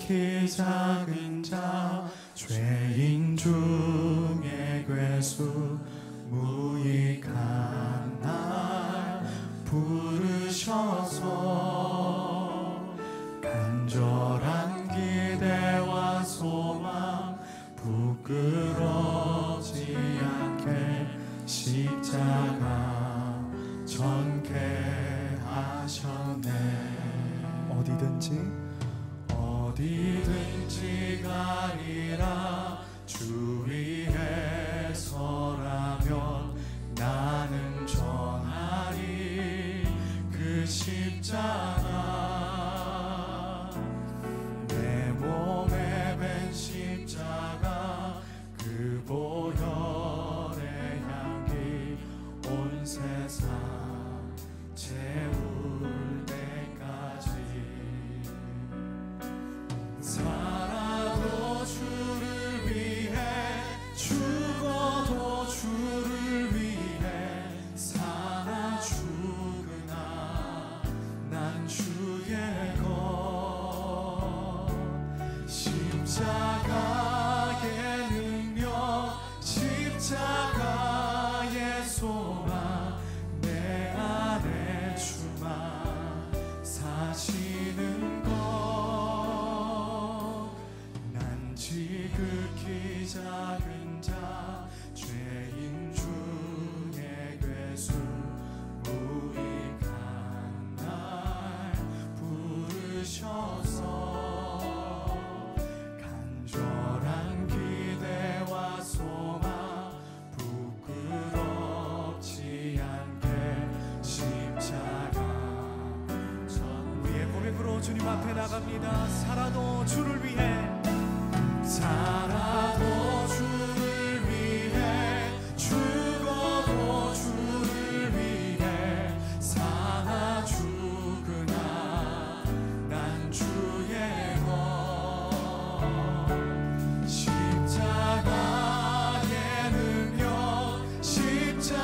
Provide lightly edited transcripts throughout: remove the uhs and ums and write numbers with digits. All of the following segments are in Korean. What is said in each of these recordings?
지극히 작은 자 죄인 중에 괴수 무익한 날 부르셔서 간절한 기대와 소망 부끄럽지 않게 십자가 전케 하셨네. 어디든지 가리라 주 위에 서라면 나는 전하리 그 십자가 내 몸에 밴 십자가 그 보혈의 향기 온 세상 채울 때까지 살아도 주를 위해 죽어도 주를 위해 사나 죽으나 난 주의 것 십자가의 능력 십자가의 소망 내 안에 주만 사시는 것 난 지극히 작은 자 죄인 중에 괴수 무익한 날 부르셔서 간절한 기대와 소망 부끄럽지 않게 십자가 전 우리의 고백으로 주님 앞에 나갑니다. 살아도 주를 위해 죽어도 주를 위해 사나 죽으나 난 주의 것 십자가의 능력 십자가의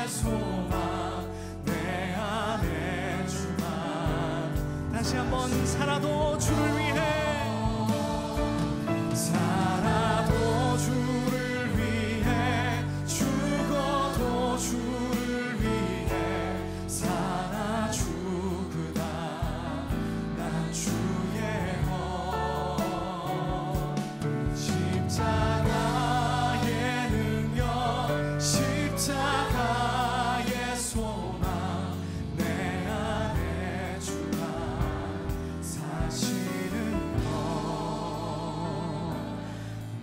소망 내 안에 주만 다시 한번 살아도 주를 위해 살아도 주를 위해 죽어도 주를 위해 사나 죽으나 난 주의 것 십자가의 능력 십자가의 소망 내 안에 주만 사시는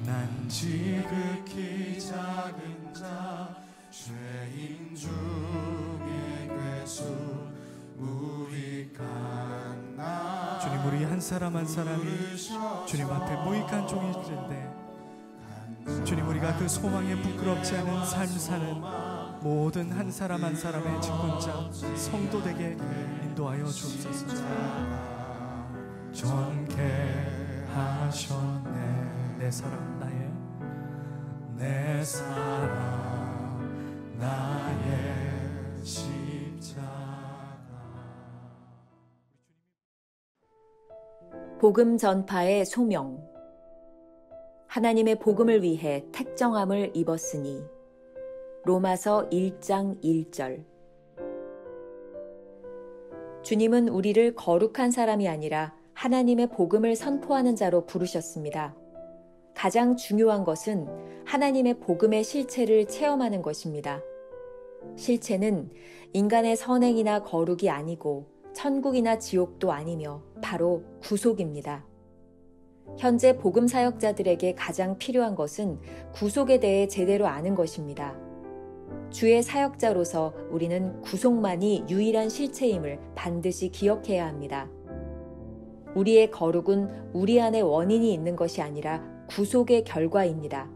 난 지극히 작은 자 죄인 중에 괴수 무익한 나 주님, 우리 한 사람 한 사람이 주님 앞에 무익한 종일인데 주님, 우리가 그 소망에 부끄럽지 않은 삶 사는 모든 한 사람 한 사람의 직분자 성도 되게 인도하여 주옵소서. 전케 하셨네. 내 사랑 내 사랑 나의 십자가. 복음 전파의 소명. 하나님의 복음을 위해 택정함을 입었으니. 로마서 1장 1절. 주님은 우리를 거룩한 사람이 아니라 하나님의 복음을 선포하는 자로 부르셨습니다. 가장 중요한 것은 하나님의 복음의 실체를 체험하는 것입니다. 실체는 인간의 선행이나 거룩이 아니고 천국이나 지옥도 아니며 바로 구속입니다. 현재 복음 사역자들에게 가장 필요한 것은 구속에 대해 제대로 아는 것입니다. 주의 사역자로서 우리는 구속만이 유일한 실체임을 반드시 기억해야 합니다. 우리의 거룩은 우리 안에 원인이 있는 것이 아니라 구속의 결과입니다.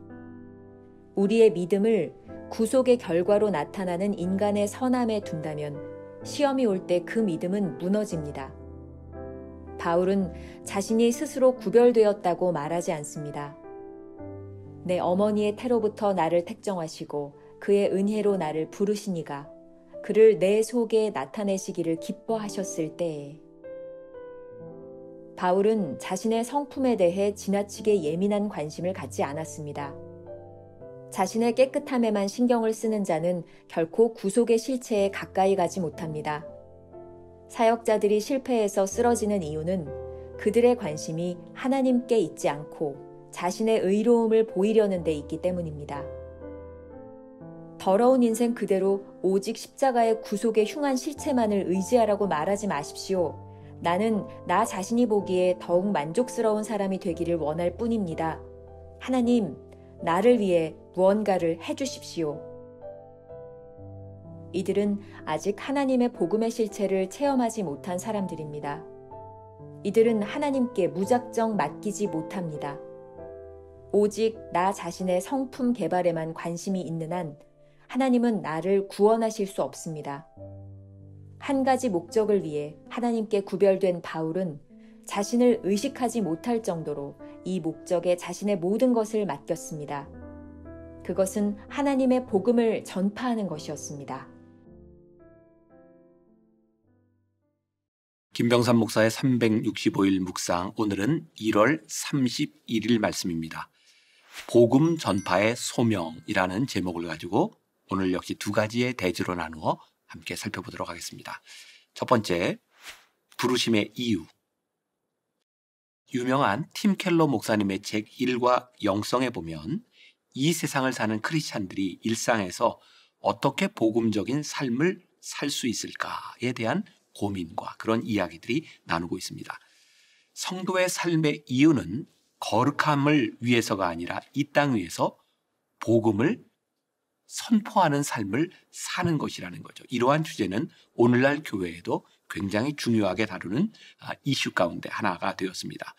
우리의 믿음을 구속의 결과로 나타나는 인간의 선함에 둔다면 시험이 올 때 그 믿음은 무너집니다. 바울은 자신이 스스로 구별되었다고 말하지 않습니다. 내 어머니의 태로부터 나를 택정하시고 그의 은혜로 나를 부르시니가 그를 내 속에 나타내시기를 기뻐하셨을 때에 바울은 자신의 성품에 대해 지나치게 예민한 관심을 갖지 않았습니다. 자신의 깨끗함에만 신경을 쓰는 자는 결코 구속의 실체에 가까이 가지 못합니다. 사역자들이 실패해서 쓰러지는 이유는 그들의 관심이 하나님께 있지 않고 자신의 의로움을 보이려는 데 있기 때문입니다. 더러운 인생 그대로 오직 십자가의 구속의 흉한 실체만을 의지하라고 말하지 마십시오. 나는 나 자신이 보기에 더욱 만족스러운 사람이 되기를 원할 뿐입니다. 하나님, 나를 위해 무언가를 해주십시오. 이들은 아직 하나님의 복음의 실체를 체험하지 못한 사람들입니다. 이들은 하나님께 무작정 맡기지 못합니다. 오직 나 자신의 성품 개발에만 관심이 있는 한 하나님은 나를 구원하실 수 없습니다. 한 가지 목적을 위해 하나님께 구별된 바울은 자신을 의식하지 못할 정도로 이 목적에 자신의 모든 것을 맡겼습니다. 그것은 하나님의 복음을 전파하는 것이었습니다. 김병삼 목사의 365일 묵상, 오늘은 1월 31일 말씀입니다. 복음 전파의 소명이라는 제목을 가지고 오늘 역시 두 가지의 대주로 나누어 함께 살펴보도록 하겠습니다. 첫 번째, 부르심의 이유. 유명한 팀 켈러 목사님의 책 1과 영성에 보면 이 세상을 사는 크리스찬들이 일상에서 어떻게 복음적인 삶을 살 수 있을까에 대한 고민과 그런 이야기들이 나누고 있습니다. 성도의 삶의 이유는 거룩함을 위해서가 아니라 이 땅 위에서 복음을 선포하는 삶을 사는 것이라는 거죠. 이러한 주제는 오늘날 교회에도 굉장히 중요하게 다루는 이슈 가운데 하나가 되었습니다.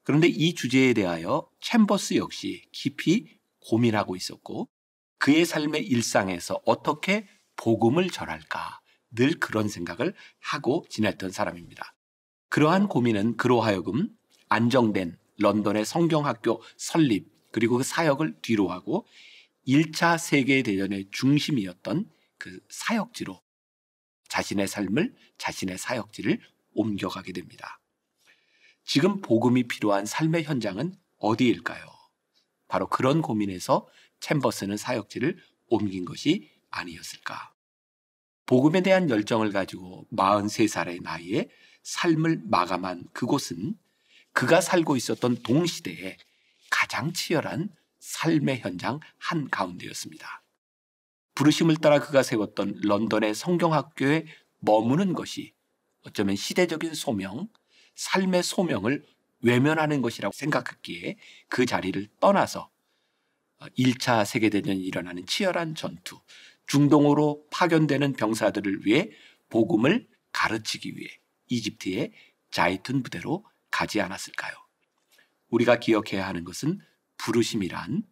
그런데 이 주제에 대하여 챔버스 역시 깊이 고민하고 있었고 그의 삶의 일상에서 어떻게 복음을 전할까 늘 그런 생각을 하고 지냈던 사람입니다. 그러한 고민은 그로 하여금 안정된 런던의 성경학교 설립 그리고 그 사역을 뒤로하고 1차 세계대전의 중심이었던 그 사역지로 자신의 삶을 자신의 사역지를 옮겨가게 됩니다. 지금 복음이 필요한 삶의 현장은 어디일까요? 바로 그런 고민에서 챔버스는 사역지를 옮긴 것이 아니었을까? 복음에 대한 열정을 가지고 43살의 나이에 삶을 마감한 그곳은 그가 살고 있었던 동시대에 가장 치열한 삶의 현장 한가운데였습니다. 부르심을 따라 그가 세웠던 런던의 성경학교에 머무는 것이 어쩌면 시대적인 소명, 삶의 소명을 외면하는 것이라고 생각했기에 그 자리를 떠나서 1차 세계대전이 일어나는 치열한 전투, 중동으로 파견되는 병사들을 위해 복음을 가르치기 위해 이집트의 자이툰 부대로 가지 않았을까요? 우리가 기억해야 하는 것은 부르심이란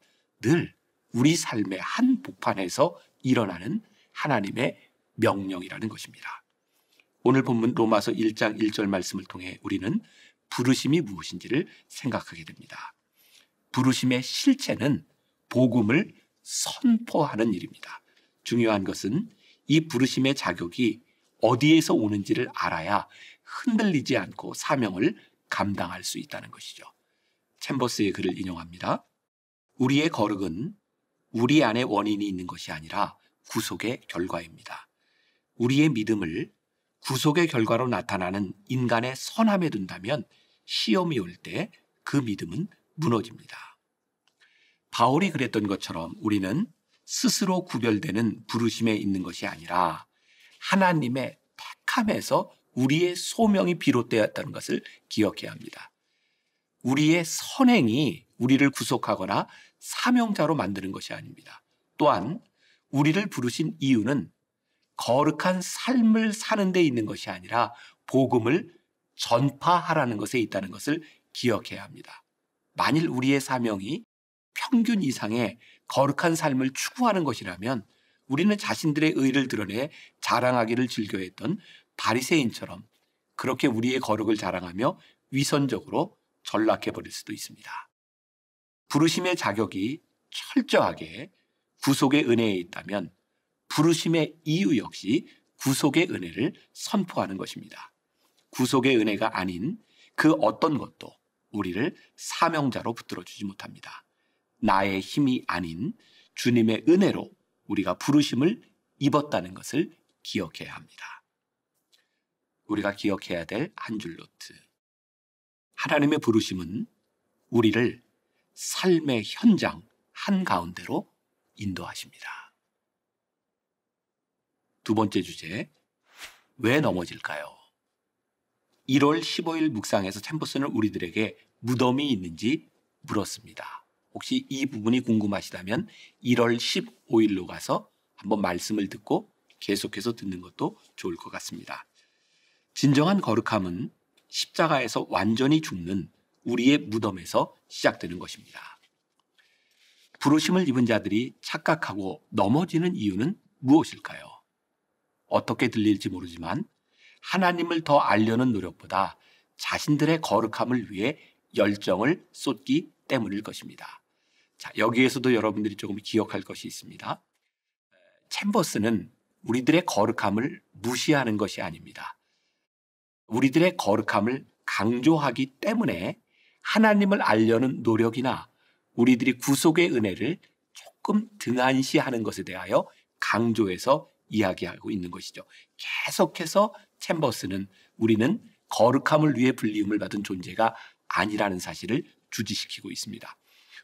늘 우리 삶의 한 복판에서 일어나는 하나님의 명령이라는 것입니다. 오늘 본문 로마서 1장 1절 말씀을 통해 우리는 부르심이 무엇인지를 생각하게 됩니다. 부르심의 실체는 복음을 선포하는 일입니다. 중요한 것은 이 부르심의 자격이 어디에서 오는지를 알아야 흔들리지 않고 사명을 감당할 수 있다는 것이죠. 챔버스의 글을 인용합니다. 우리의 거룩은 우리 안에 원인이 있는 것이 아니라 구속의 결과입니다. 우리의 믿음을 구속의 결과로 나타나는 인간의 선함에 둔다면 시험이 올 때 그 믿음은 무너집니다. 바울이 그랬던 것처럼 우리는 스스로 구별되는 부르심에 있는 것이 아니라 하나님의 택함에서 우리의 소명이 비롯되었다는 것을 기억해야 합니다. 우리의 선행이 우리를 구속하거나 사명자로 만드는 것이 아닙니다. 또한 우리를 부르신 이유는 거룩한 삶을 사는 데 있는 것이 아니라 복음을 전파하라는 것에 있다는 것을 기억해야 합니다. 만일 우리의 사명이 평균 이상의 거룩한 삶을 추구하는 것이라면 우리는 자신들의 의를 드러내 자랑하기를 즐겨했던 바리새인처럼 그렇게 우리의 거룩을 자랑하며 위선적으로 전락해버릴 수도 있습니다. 부르심의 자격이 철저하게 구속의 은혜에 있다면 부르심의 이유 역시 구속의 은혜를 선포하는 것입니다. 구속의 은혜가 아닌 그 어떤 것도 우리를 사명자로 붙들어 주지 못합니다. 나의 힘이 아닌 주님의 은혜로 우리가 부르심을 입었다는 것을 기억해야 합니다. 우리가 기억해야 될 한 줄 노트. 하나님의 부르심은 우리를 삶의 현장 한가운데로 인도하십니다. 두 번째 주제, 왜 넘어질까요? 1월 15일 묵상에서 챔버스는 우리들에게 무덤이 있는지 물었습니다. 혹시 이 부분이 궁금하시다면 1월 15일로 가서 한번 말씀을 듣고 계속해서 듣는 것도 좋을 것 같습니다. 진정한 거룩함은 십자가에서 완전히 죽는 우리의 무덤에서 시작되는 것입니다. 부르심을 입은 자들이 착각하고 넘어지는 이유는 무엇일까요? 어떻게 들릴지 모르지만 하나님을 더 알려는 노력보다 자신들의 거룩함을 위해 열정을 쏟기 때문일 것입니다. 자, 여기에서도 여러분들이 조금 기억할 것이 있습니다. 챔버스는 우리들의 거룩함을 무시하는 것이 아닙니다. 우리들의 거룩함을 강조하기 때문에 하나님을 알려는 노력이나 우리들이 구속의 은혜를 조금 등한시하는 것에 대하여 강조해서 이야기하고 있는 것이죠. 계속해서 챔버스는 우리는 거룩함을 위해 불리움을 받은 존재가 아니라는 사실을 주지시키고 있습니다.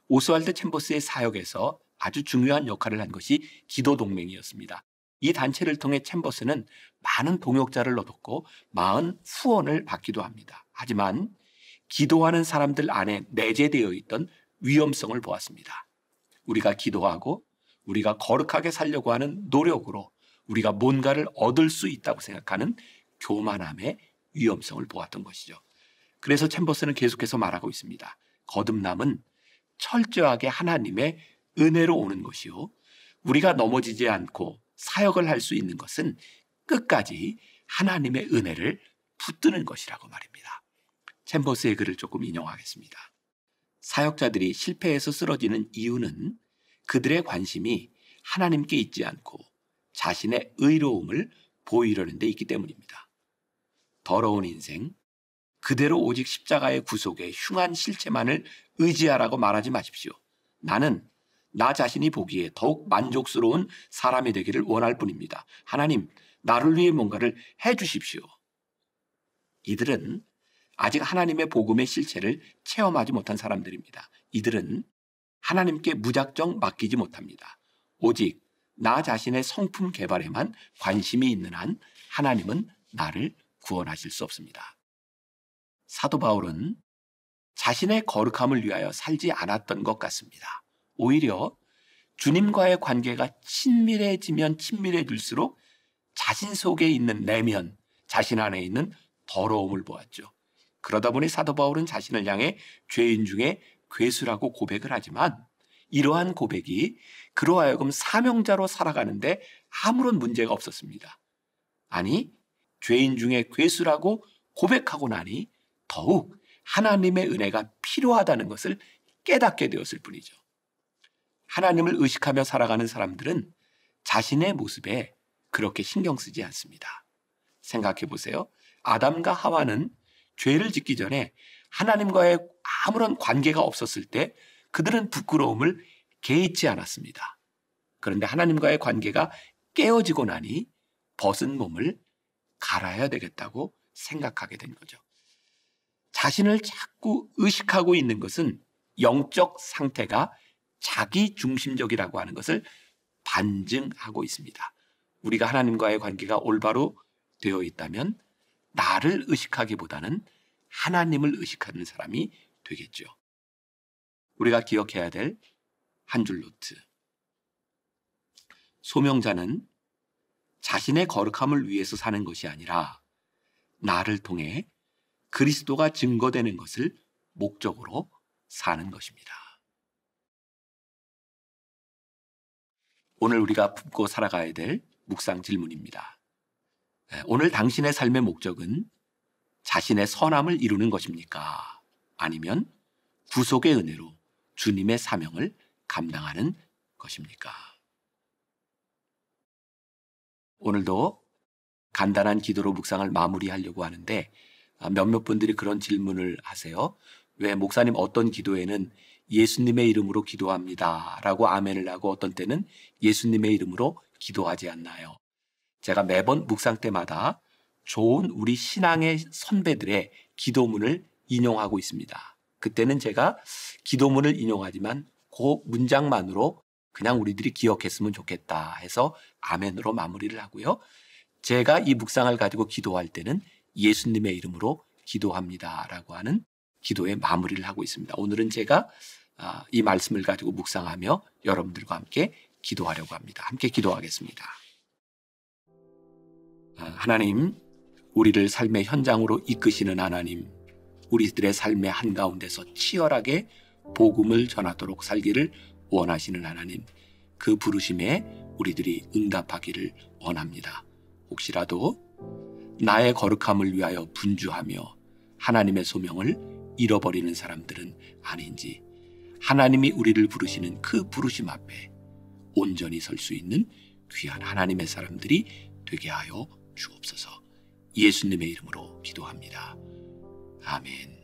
오스왈드 챔버스의 사역에서 아주 중요한 역할을 한 것이 기도동맹이었습니다. 이 단체를 통해 챔버스는 많은 동역자를 얻었고 많은 후원을 받기도 합니다. 하지만 기도하는 사람들 안에 내재되어 있던 위험성을 보았습니다. 우리가 기도하고 우리가 거룩하게 살려고 하는 노력으로 우리가 뭔가를 얻을 수 있다고 생각하는 교만함의 위험성을 보았던 것이죠. 그래서 챔버스는 계속해서 말하고 있습니다. 거듭남은 철저하게 하나님의 은혜로 오는 것이요, 우리가 넘어지지 않고 사역을 할 수 있는 것은 끝까지 하나님의 은혜를 붙드는 것이라고 말입니다. 챔버스의 글을 조금 인용하겠습니다. 사역자들이 실패해서 쓰러지는 이유는 그들의 관심이 하나님께 있지 않고 자신의 의로움을 보이려는 데 있기 때문입니다. 더러운 인생, 그대로 오직 십자가의 구속에 흉한 실체만을 의지하라고 말하지 마십시오. 나는 나 자신이 보기에 더욱 만족스러운 사람이 되기를 원할 뿐입니다. 하나님, 나를 위해 뭔가를 해 주십시오. 이들은 아직 하나님의 복음의 실체를 체험하지 못한 사람들입니다. 이들은 하나님께 무작정 맡기지 못합니다. 오직 나 자신의 성품 개발에만 관심이 있는 한 하나님은 나를 구원하실 수 없습니다. 사도 바울은 자신의 거룩함을 위하여 살지 않았던 것 같습니다. 오히려 주님과의 관계가 친밀해지면 친밀해질수록 자신 속에 있는 내면, 자신 안에 있는 더러움을 보았죠. 그러다 보니 사도 바울은 자신을 향해 죄인 중에 괴수라고 고백을 하지만 이러한 고백이 그로 하여금 사명자로 살아가는데 아무런 문제가 없었습니다. 아니, 죄인 중에 괴수라고 고백하고 나니 더욱 하나님의 은혜가 필요하다는 것을 깨닫게 되었을 뿐이죠. 하나님을 의식하며 살아가는 사람들은 자신의 모습에 그렇게 신경 쓰지 않습니다. 생각해 보세요. 아담과 하와는 죄를 짓기 전에 하나님과의 아무런 관계가 없었을 때 그들은 부끄러움을 개의치 않았습니다. 그런데 하나님과의 관계가 깨어지고 나니 벗은 몸을 갈아야 되겠다고 생각하게 된 거죠. 자신을 자꾸 의식하고 있는 것은 영적 상태가 자기 중심적이라고 하는 것을 반증하고 있습니다. 우리가 하나님과의 관계가 올바로 되어 있다면 나를 의식하기보다는 하나님을 의식하는 사람이 되겠죠. 우리가 기억해야 될 한 줄 노트. 소명자는 자신의 거룩함을 위해서 사는 것이 아니라 나를 통해 그리스도가 증거되는 것을 목적으로 사는 것입니다. 오늘 우리가 품고 살아가야 될 묵상 질문입니다. 오늘 당신의 삶의 목적은 자신의 선함을 이루는 것입니까? 아니면 구속의 은혜로 주님의 사명을 감당하는 것입니까? 오늘도 간단한 기도로 묵상을 마무리하려고 하는데 몇몇 분들이 그런 질문을 하세요. 왜 목사님 어떤 기도에는 예수님의 이름으로 기도합니다 라고 아멘을 하고 어떤 때는 예수님의 이름으로 기도하지 않나요? 제가 매번 묵상 때마다 좋은 우리 신앙의 선배들의 기도문을 인용하고 있습니다. 그때는 제가 기도문을 인용하지만 그 문장만으로 그냥 우리들이 기억했으면 좋겠다 해서 아멘으로 마무리를 하고요. 제가 이 묵상을 가지고 기도할 때는 예수님의 이름으로 기도합니다 라고 하는 기도의 마무리를 하고 있습니다. 오늘은 제가 이 말씀을 가지고 묵상하며 여러분들과 함께 기도하려고 합니다. 함께 기도하겠습니다. 하나님, 우리를 삶의 현장으로 이끄시는 하나님, 우리들의 삶의 한가운데서 치열하게 복음을 전하도록 살기를 원하시는 하나님, 그 부르심에 우리들이 응답하기를 원합니다. 혹시라도 나의 거룩함을 위하여 분주하며 하나님의 소명을 잃어버리는 사람들은 아닌지, 하나님이 우리를 부르시는 그 부르심 앞에 온전히 설 수 있는 귀한 하나님의 사람들이 되게 하여 주옵소서. 예수님의 이름으로 기도합니다. 아멘.